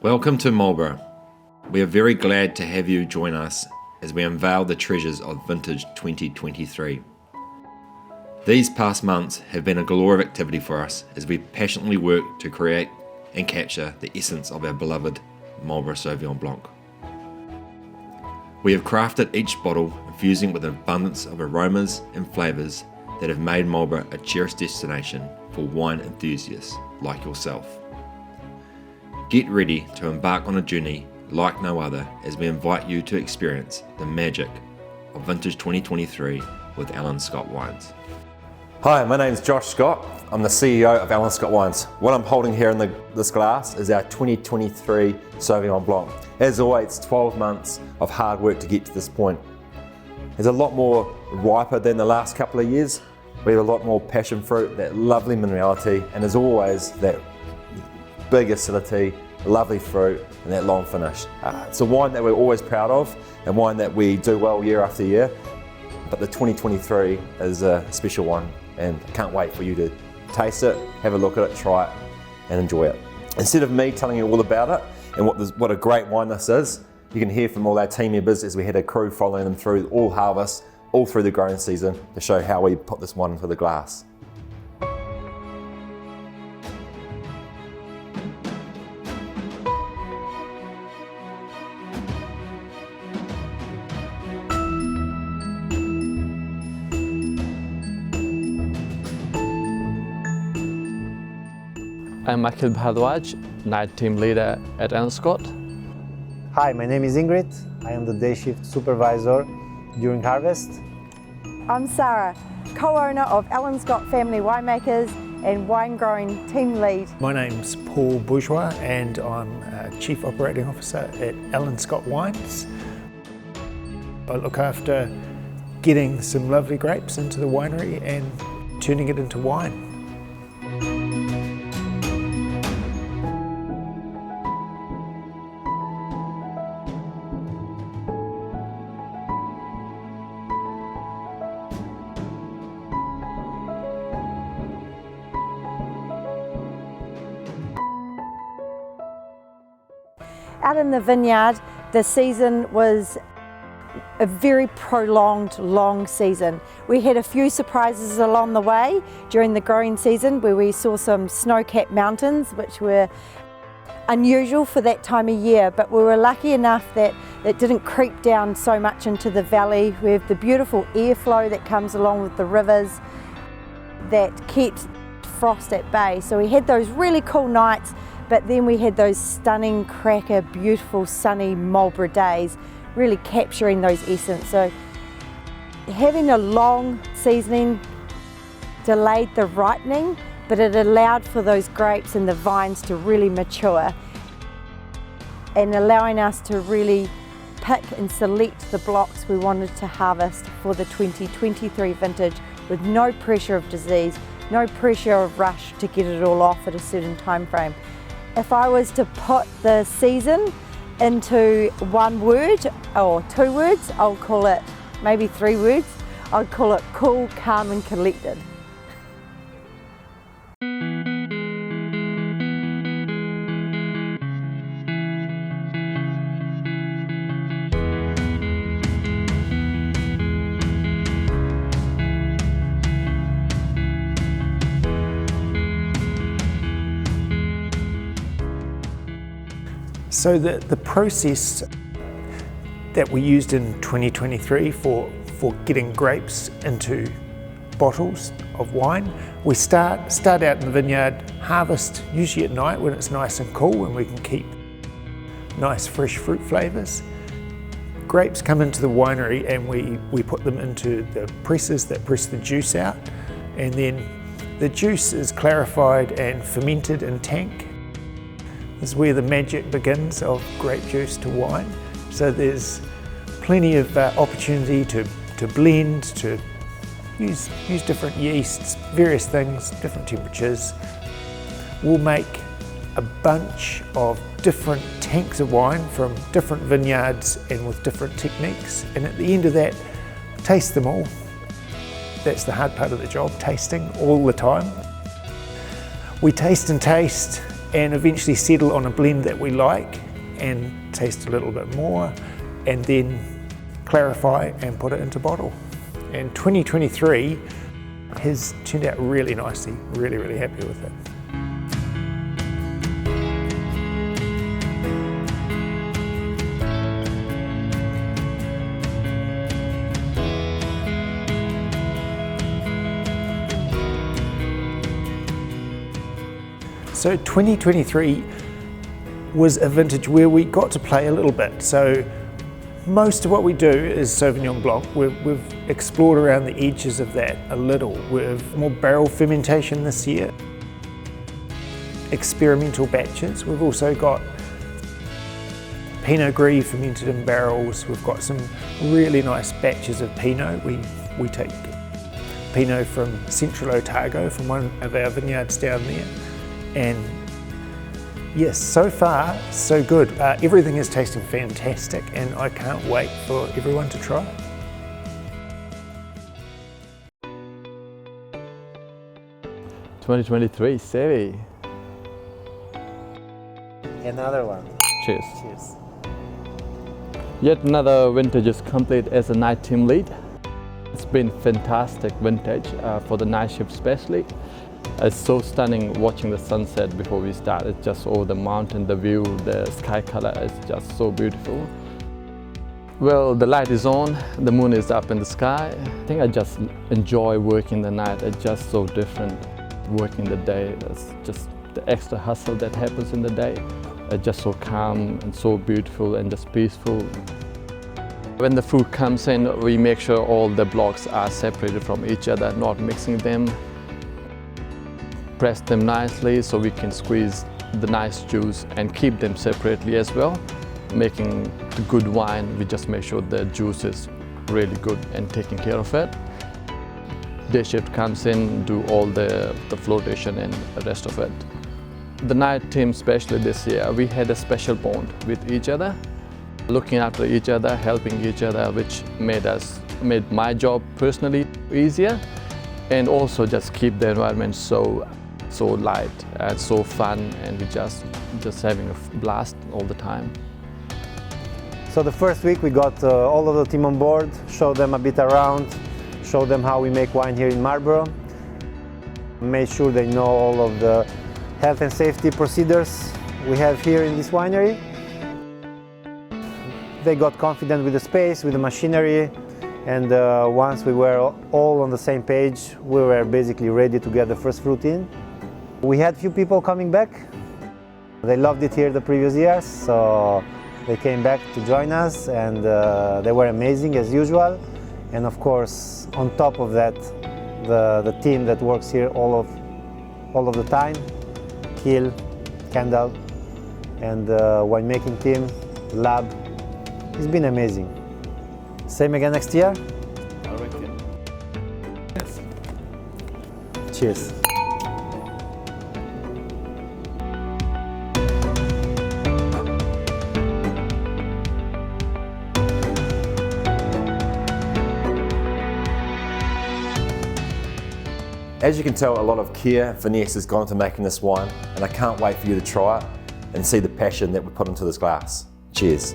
Welcome to Marlborough. We are very glad to have you join us as we unveil the treasures of vintage 2023. These past months have been a galore of activity for us as we passionately work to create and capture the essence of our beloved Marlborough Sauvignon Blanc. We have crafted each bottle, infusing with an abundance of aromas and flavours that have made Marlborough a cherished destination for wine enthusiasts like yourself. Get ready to embark on a journey like no other as we invite you to experience the magic of vintage 2023 with Alan Scott Wines. Hi, my name is Josh Scott. I'm the CEO of Alan Scott Wines. What I'm holding here in this glass is our 2023 Sauvignon Blanc. As always, it's 12 months of hard work to get to this point. It's a lot more riper than the last couple of years. We have a lot more passion fruit, that lovely minerality, and as always, that big acidity, lovely fruit, and that long finish. It's a wine that we're always proud of, and wine that we do well year after year. But the 2023 is a special one, and I can't wait for you to taste it, have a look at it, try it, and enjoy it. Instead of me telling you all about it and what a great wine this is, you can hear from all our team members as we had a crew following them through all harvests, all through the growing season, to show how we put this wine into the glass. I'm Michael Bhardwaj, night team leader at Alan Scott. Hi, my name is Ingrid. I am the day shift supervisor during harvest. I'm Sarah, co-owner of Alan Scott Family Winemakers and wine growing team lead. My name's Paul Bourgeois and I'm Chief Operating Officer at Alan Scott Wines. I look after getting some lovely grapes into the winery and turning it into wine. Out in the vineyard, the season was a very prolonged, long season. We had a few surprises along the way during the growing season where we saw some snow-capped mountains, which were unusual for that time of year, but we were lucky enough that it didn't creep down so much into the valley. We have the beautiful airflow that comes along with the rivers that keeps frost at bay. So we had those really cool nights, but then we had those stunning, cracker, beautiful, sunny Marlborough days, really capturing those essence. So having a long seasoning delayed the ripening, but it allowed for those grapes and the vines to really mature and allowing us to really pick and select the blocks we wanted to harvest for the 2023 vintage with no pressure of disease, no pressure of rush to get it all off at a certain time frame. If I was to put the season into one word or two words, I'll call it, maybe three words, I'd call it cool, calm and collected. So the process that we used in 2023 for getting grapes into bottles of wine, we start out in the vineyard, harvest usually at night when it's nice and cool and we can keep nice fresh fruit flavours. Grapes come into the winery and we put them into the presses that press the juice out, and then the juice is clarified and fermented in tank. This is where the magic begins of grape juice to wine. So there's plenty of opportunity to blend, to use different yeasts, various things, different temperatures. We'll make a bunch of different tanks of wine from different vineyards and with different techniques. And at the end of that, taste them all. That's the hard part of the job, tasting all the time. We taste and taste and eventually settle on a blend that we like and taste a little bit more, and then clarify and put it into bottle. And 2023 has turned out really nicely, really happy with it. So 2023 was a vintage where we got to play a little bit. So most of what we do is Sauvignon Blanc. We've explored around the edges of that a little. We've more barrel fermentation this year. Experimental batches. We've also got Pinot Gris fermented in barrels. We've got some really nice batches of Pinot. We take Pinot from Central Otago, from one of our vineyards down there. And yes, so far, so good. Everything is tasting fantastic, and I can't wait for everyone to try it. "2023 Sevi." Another one. Cheers. Cheers. Yet another vintage is complete as a night team lead. It's been fantastic vintage for the night shift especially. It's so stunning watching the sunset before we start. It's just over the mountain, the view, the sky color is just so beautiful. Well, the light is on, the moon is up in the sky. I think I just enjoy working the night. It's just so different working the day. It's just the extra hustle that happens in the day. It's just so calm and so beautiful and just peaceful. When the food comes in, we make sure all the blocks are separated from each other, not mixing them. Press them nicely so we can squeeze the nice juice and keep them separately as well. Making the good wine, we just make sure the juice is really good and taking care of it. Day shift comes in, do all the flotation and the rest of it. The night team, especially this year, we had a special bond with each other, looking after each other, helping each other, which made my job personally easier, and also just keep the environment so light and so fun, and we just having a blast all the time. So the first week we got all of the team on board, showed them a bit around, showed them how we make wine here in Marlborough, made sure they know all of the health and safety procedures we have here in this winery. They got confident with the space, with the machinery, and once we were all on the same page, we were basically ready to get the first fruit in. We had few people coming back. They loved it here the previous years, so they came back to join us, and they were amazing as usual. And of course, on top of that, the team that works here all of the time, Kiel, Kendall, and winemaking team, lab. It's been amazing. Same again next year? I reckon. Yes. Cheers. As you can tell, a lot of care and finesse has gone into making this wine, and I can't wait for you to try it and see the passion that we put into this glass. Cheers.